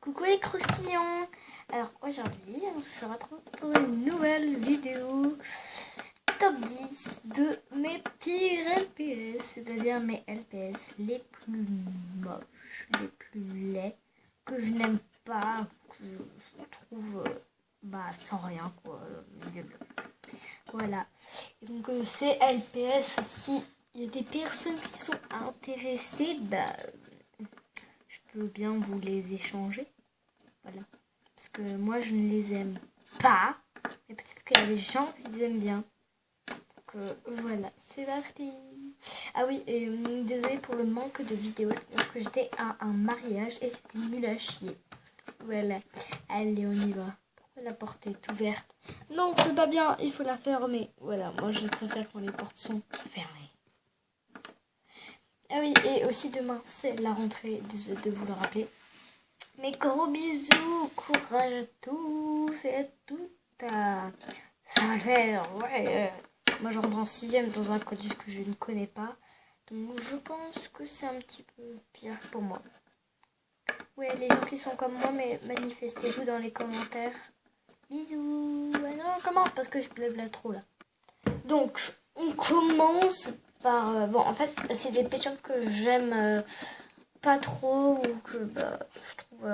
Coucou les croustillants. Alors aujourd'hui on se retrouve pour une nouvelle vidéo top 10 de mes pires LPS, c'est-à-dire mes LPS les plus moches, les plus laids, que je n'aime pas, que je trouve sans rien quoi, voilà. Et donc ces LPS, si il y a des personnes qui sont intéressées, je peux bien vous les échanger. Voilà. Parce que moi, je ne les aime pas. Mais peut-être qu'il y a des gens qui les aiment bien. Donc voilà, c'est parti. Ah oui, et désolée pour le manque de vidéos. C'est-à-dire que j'étais à un mariage et c'était nul à chier. Voilà. Allez, on y va. Pourquoi la porte est ouverte? Non, c'est pas bien. Il faut la fermer. Voilà, moi, je préfère quand les portes sont fermées. Ah oui, et aussi demain, c'est la rentrée. Désolée de vous le rappeler. Mes gros bisous, courage à tous et à toutes. Ça va le faire, ouais. Moi, je rentre en 6e dans un collège que je ne connais pas. Donc, je pense que c'est un petit peu pire pour moi. Ouais, les gens qui sont comme moi, mais manifestez-vous dans les commentaires. Bisous. Ah non, commence parce que je blabla trop là. Donc, on commence par... bon, en fait, c'est des pétillants que j'aime... pas trop, ou que je trouve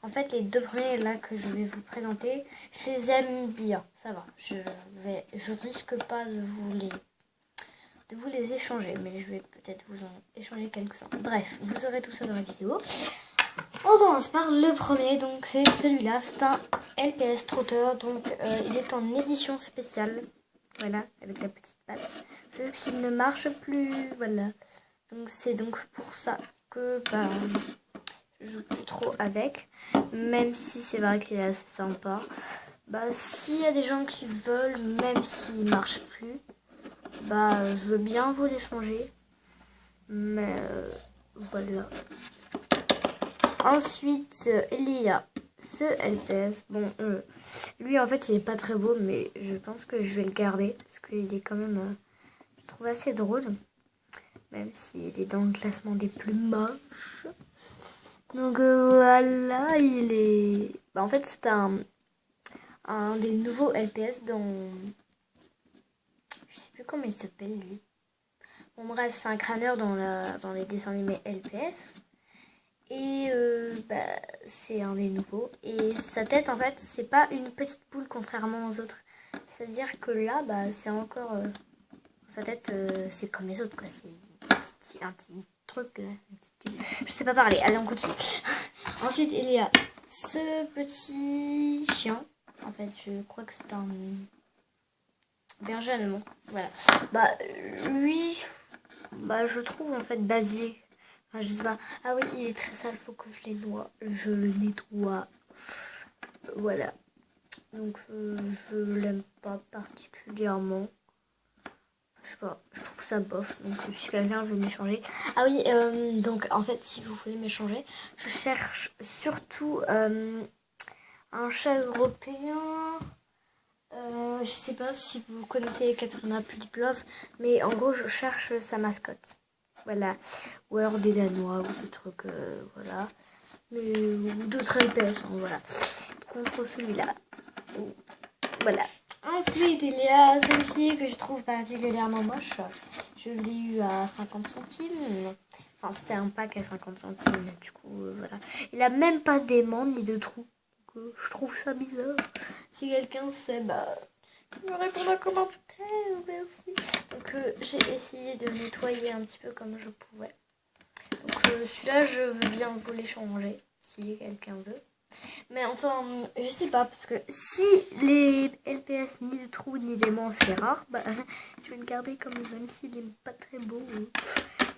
en fait les deux premiers là que je vais vous présenter, je les aime bien, ça va, je risque pas de vous les échanger, mais je vais peut-être vous en échanger quelques-uns. Bref, vous aurez tout ça dans la vidéo. On commence par le premier, donc c'est celui-là, c'est un LPS Trotter, donc il est en édition spéciale, voilà, avec la petite patte, sauf qu'il ne marche plus, voilà. Donc c'est donc pour ça que je joue plus trop avec, même si c'est vrai qu'il est assez sympa. S'il y a des gens qui veulent, même s'il marche plus, je veux bien vous l'échanger. Mais voilà. Ensuite, il y a ce LPS. Bon, lui en fait il est pas très beau, mais je pense que je vais le garder parce qu'il est quand même, je trouve assez drôle. Même s'il est dans le classement des plus moches. Donc voilà, il est... en fait, c'est un des nouveaux LPS dans... Je sais plus comment il s'appelle, lui. Bon, bref, c'est un crâneur dans les dessins animés LPS. Et c'est un des nouveaux. Et sa tête, en fait, c'est pas une petite poule, contrairement aux autres. C'est-à-dire que là, c'est encore... sa tête, c'est comme les autres, quoi. C'est... un petit truc, je sais pas parler, allez on continue. Ensuite il y a ce petit chien, en fait je crois que c'est un berger allemand, voilà. Lui, je trouve en fait basique, je sais pas. Ah oui, il est très sale, faut que je le nettoie, voilà. Donc je l'aime pas particulièrement. Je sais pas, je trouve ça bof, donc si quelqu'un veut m'échanger. Ah oui, donc en fait, si vous voulez m'échanger, je cherche surtout un chat européen. Je sais pas si vous connaissez Katarina Pliplov, mais en gros, je cherche sa mascotte. Voilà. Ou alors des Danois, ou des trucs, voilà. Mais, ou d'autres LPS, voilà. Contre celui-là. Voilà. Ensuite, il y a celui-ci que je trouve particulièrement moche. Je l'ai eu à 50 centimes. Enfin, c'était un pack à 50 centimes. Du coup, voilà. Il a même pas d'aimant ni de trou. Donc, je trouve ça bizarre. Si quelqu'un sait, me répondre en commentaire. Merci. Donc, j'ai essayé de nettoyer un petit peu comme je pouvais. Donc, celui-là, je veux bien vous l'échanger si quelqu'un veut. Mais enfin, je sais pas, parce que si les LPS ni de trous ni d'aimants c'est rare, je vais le garder comme même s'il est pas très beau.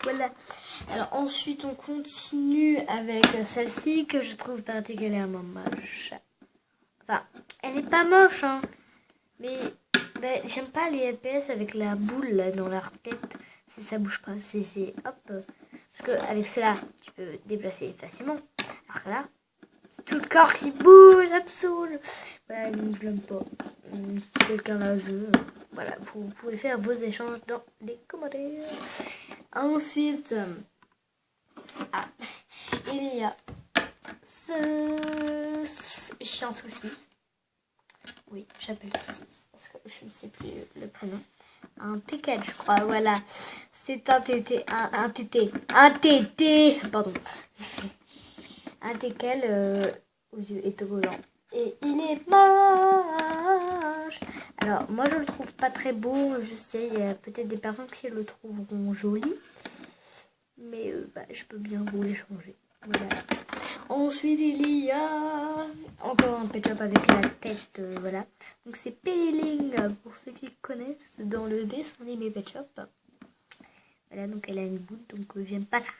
Voilà. Alors ensuite on continue avec celle-ci que je trouve particulièrement moche. Enfin, elle est pas moche, hein. Mais j'aime pas les LPS avec la boule là, dans leur tête. Si ça bouge pas, c'est hop. Parce que avec cela, tu peux déplacer facilement. Alors que là, c'est tout le corps qui bouge, absolument. Voilà, je l'aime pas. Si quelqu'un la veut, voilà, vous pouvez faire vos échanges dans les commentaires. Ensuite, il y a ce chien saucisse. Oui, j'appelle saucisse parce que je ne sais plus le prénom. Un teckel, je crois, voilà. C'est un tété, un tété, pardon. Un teckel aux yeux étoilants. Et il est moche. Alors, moi, je le trouve pas très beau. Je sais, il y a peut-être des personnes qui le trouveront joli. Mais je peux bien vous les changer. Voilà. Ensuite, il y a encore un pet shop avec la tête. Voilà. Donc, c'est Péliling, pour ceux qui connaissent, dans le dessin animé Pet Shop. Voilà, donc elle a une boule, donc j'aime pas ça.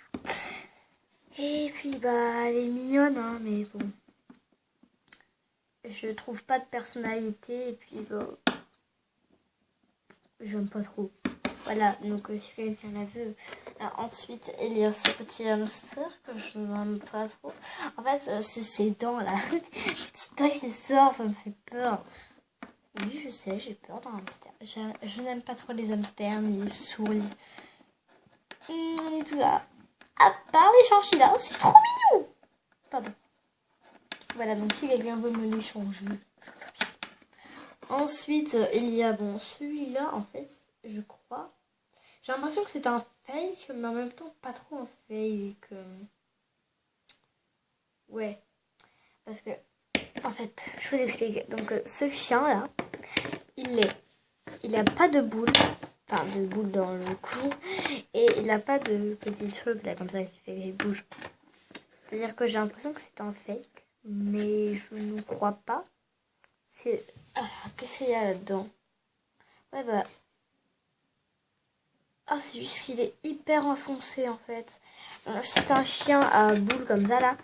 Et puis, elle est mignonne, hein, mais bon. Je trouve pas de personnalité, et puis, j'aime pas trop. Voilà, donc si quelqu'un la veut. Alors, ensuite, il y a ce petit hamster que je n'aime pas trop. En fait, c'est ses dents là. Petite dent qui sort, ça me fait peur. Oui, je sais, j'ai peur d'un hamster. Je n'aime pas trop les hamsters ni les souris. Et tout ça. À part les chinchillas, c'est trop mignon. Pardon. Voilà, donc si quelqu'un veut me les changer, je veux bien. Ensuite, il y a, celui-là, en fait, je crois. J'ai l'impression que c'est un fake, mais en même temps, pas trop un fake. Ouais. Parce que, en fait, je vous explique. Donc, ce chien-là, il a pas de boule. Enfin, de boule dans le cou. Et il a pas de petits trucs, là, comme ça, qui fait qu'il bouge. C'est-à-dire que j'ai l'impression que c'est un fake. Mais je ne crois pas. C'est... Ah, qu'est-ce qu'il y a là-dedans? Ouais, Ah, c'est juste qu'il est hyper enfoncé, en fait. C'est un chien à boule comme ça, là.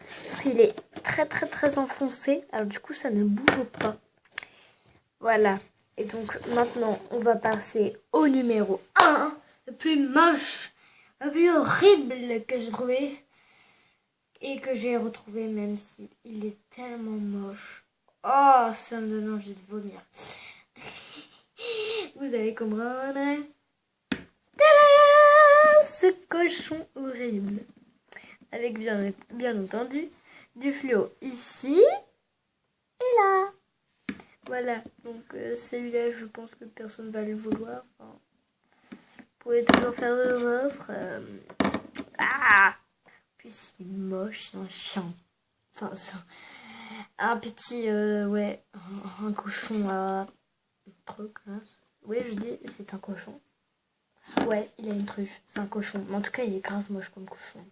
Il est très, très, très enfoncé. Alors, du coup, ça ne bouge pas. Voilà. Et donc, maintenant, on va passer au numéro 1. Le plus moche, le plus horrible que j'ai trouvé. Et que j'ai retrouvé, même si il est tellement moche. Oh, ça me donne envie de vomir. Vous allez comprendre. Tadam! Ce cochon horrible. Avec bien entendu du fluo ici et là. Voilà. Donc celui-là, je pense que personne ne va le vouloir. Enfin, vous pouvez toujours faire vos offres. Puis c'est moche, c'est un chien. Enfin, c'est un petit, un cochon à truc. Hein. Oui, je dis, c'est un cochon. Ouais, il a une truffe, c'est un cochon. Mais en tout cas, il est grave moche comme cochon.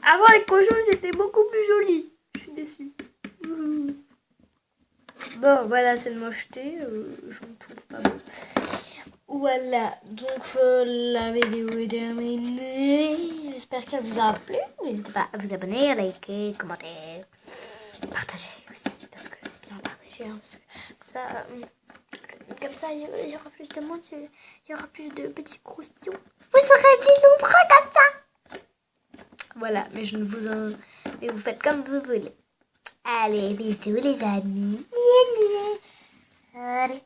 Avant, les cochons, ils étaient beaucoup plus jolis. Je suis déçue. Bon, voilà, c'est de mocheté. Je ne trouve pas beau. Voilà, donc la vidéo est terminée. J'espère qu'elle vous a plu. N'hésitez pas à vous abonner, à liker, commenter, partager aussi. Parce que c'est bien partagé. Hein, parce que comme ça, il y aura plus de monde. Il y aura plus de petits croustillons. Vous serez plus nombreux comme ça. Voilà, mais mais vous faites comme vous voulez. Allez, bisous les amis. Allez.